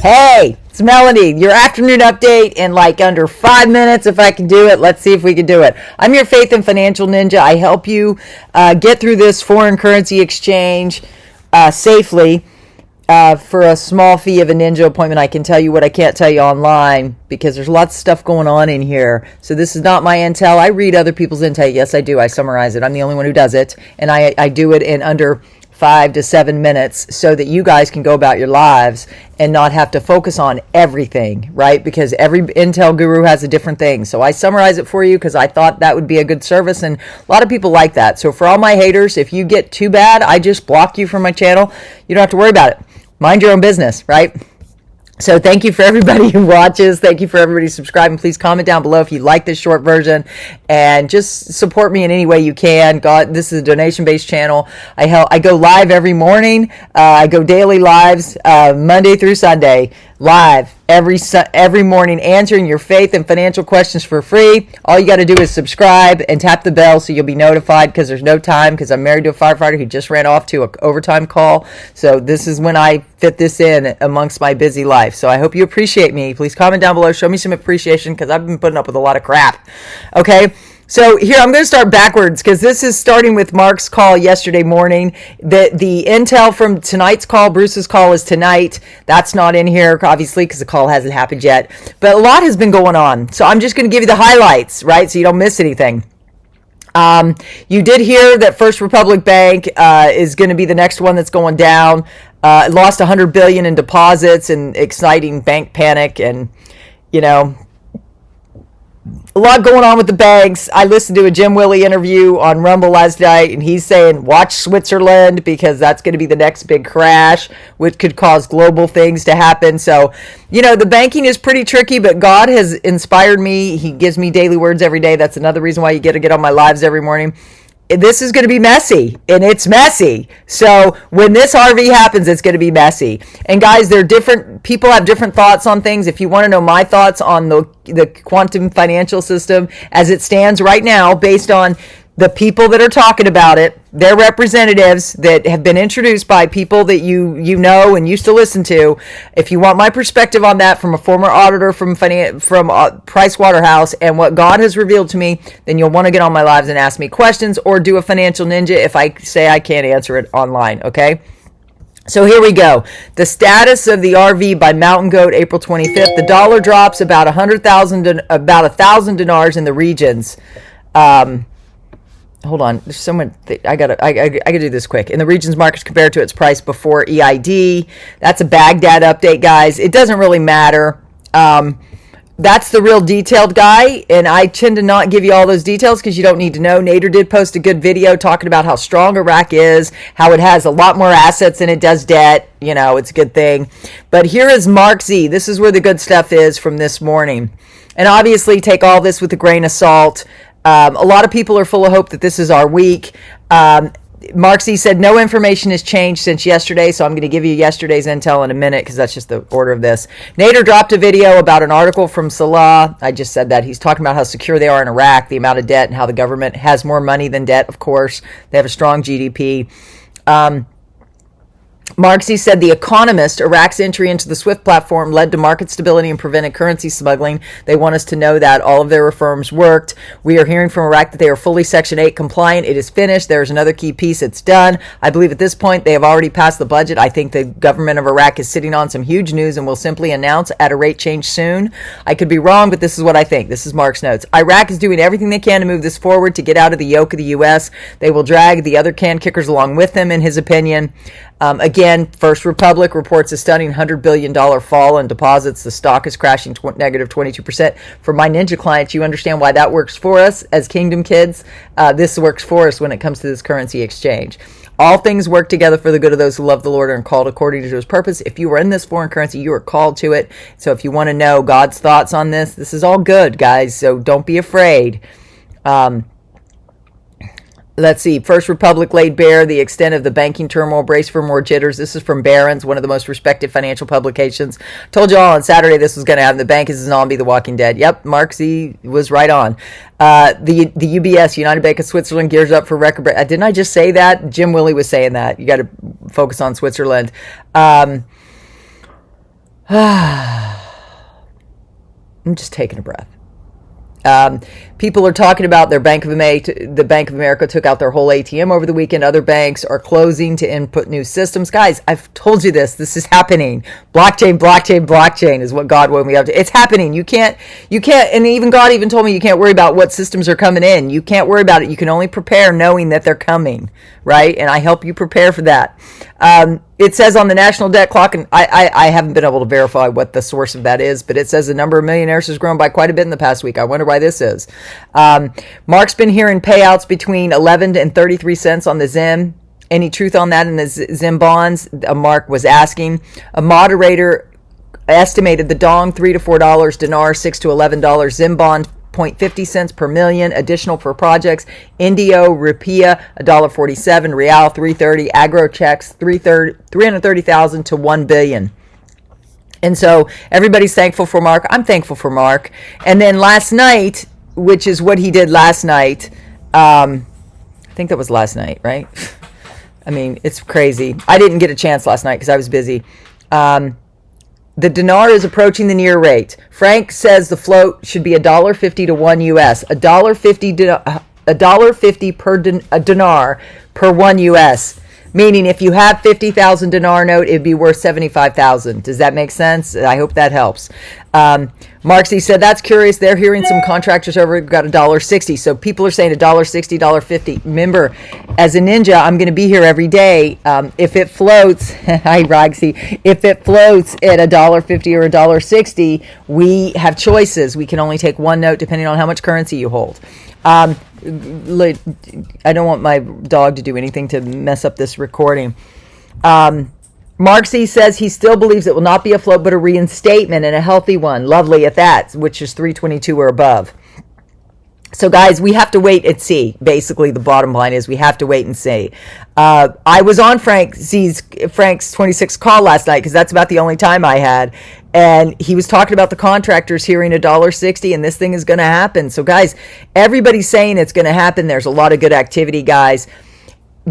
Hey, it's Melanie, your afternoon update in like under 5 minutes if I can do it. Let's see if we can do it. I'm your faith and financial ninja. I help you get through this foreign currency exchange safely for a small fee of a ninja appointment. I can tell you what I can't tell you online because there's lots of stuff going on in here. So this is not my intel. I read other people's intel. Yes, I do. I summarize it. I'm the only one who does it. And I do it in under 5 to 7 minutes so that you guys can go about your lives and not have to focus on everything, right? Because every intel guru has a different thing. So I summarize it for you because I thought that would be a good service, and a lot of people like that. So for all my haters, if you get too bad, I just block you from my channel. You don't have to worry about it. Mind your own business, right? So thank you for everybody who watches. Thank you for everybody subscribing. Please comment down below if you like this short version, and just support me in any way you can. God, this is a donation-based channel. I go live every morning. I go daily lives, Monday through Sunday, live every morning, answering your faith and financial questions for free. All you got to do is subscribe and tap the bell so you'll be notified, because there's no time, because I'm married to a firefighter who just ran off to an overtime call. So this is when I fit this in amongst my busy life. So I hope you appreciate me. Please comment down below. Show me some appreciation, because I've been putting up with a lot of crap. Okay. So here, I'm going to start backwards because this is starting with Mark's call yesterday morning. The intel from tonight's call, Bruce's call, is tonight. That's not in here, obviously, because the call hasn't happened yet. But a lot has been going on. So I'm just going to give you the highlights, right, so you don't miss anything. You did hear that First Republic Bank is going to be the next one that's going down. It lost $100 billion in deposits, and exciting bank panic, and, you know, a lot going on with the banks. I listened to a Jim Willie interview on Rumble last night, and he's saying watch Switzerland because that's going to be the next big crash, which could cause global things to happen. So, you know, the banking is pretty tricky, but God has inspired me. He gives me daily words every day. That's another reason why you get to get on my lives every morning. This is going to be messy, and it's messy. So when this RV happens, it's going to be messy. And guys, people have different thoughts on things. If you want to know my thoughts on the quantum financial system as it stands right now, based on the people that are talking about it, their representatives that have been introduced by people that you know and used to listen to. If you want my perspective on that from a former auditor from Price Waterhouse and what God has revealed to me, then you'll want to get on my lives and ask me questions, or do a financial ninja if I say I can't answer it online, okay? So here we go. The status of the RV by Mountain Goat, April 25th. The dollar drops about 1,000 dinars in the regions. Hold on, there's someone. I gotta do this quick. In the region's markets compared to its price before EID. That's a Baghdad update, guys. It doesn't really matter. That's the real detailed guy, and I tend to not give you all those details because you don't need to know. Nader did post a good video talking about how strong Iraq is, how it has a lot more assets than it does debt. You know, it's a good thing. But here is Mark Z. This is where the good stuff is from this morning. And obviously, take all this with a grain of salt. A lot of people are full of hope that this is our week. Mark Z said no information has changed since yesterday, so I'm going to give you yesterday's intel in a minute because that's just the order of this. Nader dropped a video about an article from Salah. I just said that. He's talking about how secure they are in Iraq, the amount of debt, and how the government has more money than debt, of course. They have a strong GDP. Marxie said The Economist, Iraq's entry into the SWIFT platform led to market stability and prevented currency smuggling. They want us to know that all of their reforms worked. We are hearing from Iraq that they are fully Section 8 compliant. It is finished. There is another key piece. It's done. I believe at this point they have already passed the budget. I think the government of Iraq is sitting on some huge news and will simply announce at a rate change soon. I could be wrong, but this is what I think. This is Mark's notes. Iraq is doing everything they can to move this forward, to get out of the yoke of the U.S. They will drag the other can kickers along with them, in his opinion. Again, First Republic reports a stunning $100 billion fall in deposits. The stock is crashing negative 22%. For my ninja clients, you understand why that works for us as Kingdom kids. This works for us when it comes to this currency exchange. All things work together for the good of those who love the Lord and are called according to his purpose. If you are in this foreign currency, you are called to it. So if you want to know God's thoughts on this, this is all good, guys. So don't be afraid. Let's see. First Republic laid bare the extent of the banking turmoil. Brace for more jitters. This is from Barron's, one of the most respected financial publications. Told you all on Saturday this was going to happen. The bank is a zombie, the Walking Dead. Yep, Mark Z was right on. The UBS, United Bank of Switzerland, gears up for record. Didn't I just say that? Jim Willie was saying that. You got to focus on Switzerland. I'm just taking a breath. People are talking about the Bank of America took out their whole ATM over the weekend. Other banks are closing to input new systems. Guys, I've told you this. This is happening. Blockchain is what God woke me up to. It's happening. You can't, and even God even told me you can't worry about what systems are coming in. You can't worry about it. You can only prepare knowing that they're coming, right? And I help you prepare for that. It says on the national debt clock, and I haven't been able to verify what the source of that is, but it says the number of millionaires has grown by quite a bit in the past week. I wonder why this is. Mark's been hearing payouts between 11 and 33 cents on the Zim. Any truth on that in the Zim bonds? Mark was asking. A moderator estimated the Dong $3 to $4, Dinar $6 to $11, Zim bond 0.50 cents per million, additional for projects. Indio, Rupiah, $1.47, Real, $3.30, Agro checks, 330,000 to 1 billion. And so everybody's thankful for Mark. I'm thankful for Mark. And then last night, which is what he did last night, I think that was last night, right? I mean, it's crazy. I didn't get a chance last night because I was busy. The dinar is approaching the near rate. Frank says the float should be $1.50 to 1 US. $1.50 per dinar per 1 US. Meaning if you have 50,000 dinar note, it'd be worth 75,000. Does that make sense? I hope that helps. Marksy said, that's curious. They're hearing some contractors over got $1.60. So people are saying $1.60, $1.50. Remember, as a ninja, I'm going to be here every day. If it floats, hi Roxy, if it floats at $1.50 or $1.60, we have choices. We can only take one note depending on how much currency you hold. I don't want my dog to do anything to mess up this recording. Marksy says he still believes it will not be a float but a reinstatement, and a healthy one. Lovely at that, which is 322 or above. So guys, we have to wait and see. Basically, the bottom line is we have to wait and see. I was on Frank's 26 call last night because that's about the only time I had. And he was talking about the contractors hearing $1.60 and this thing is going to happen. So guys, everybody's saying it's going to happen. There's a lot of good activity, guys.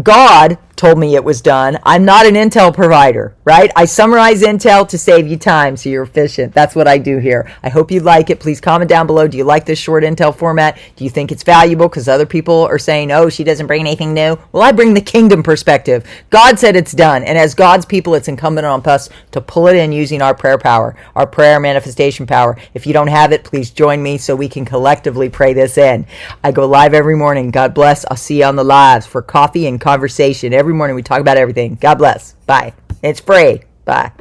God told me it was done. I'm not an intel provider, right? I summarize intel to save you time so you're efficient. That's what I do here. I hope you like it. Please comment down below. Do you like this short intel format? Do you think it's valuable? Because other people are saying, oh, she doesn't bring anything new. Well, I bring the kingdom perspective. God said it's done. And as God's people, it's incumbent on us to pull it in using our prayer power, our prayer manifestation power. If you don't have it, please join me so we can collectively pray this in. I go live every morning. God bless. I'll see you on the lives for coffee and conversation. Every morning we talk about everything. God bless. Bye. It's free. Bye.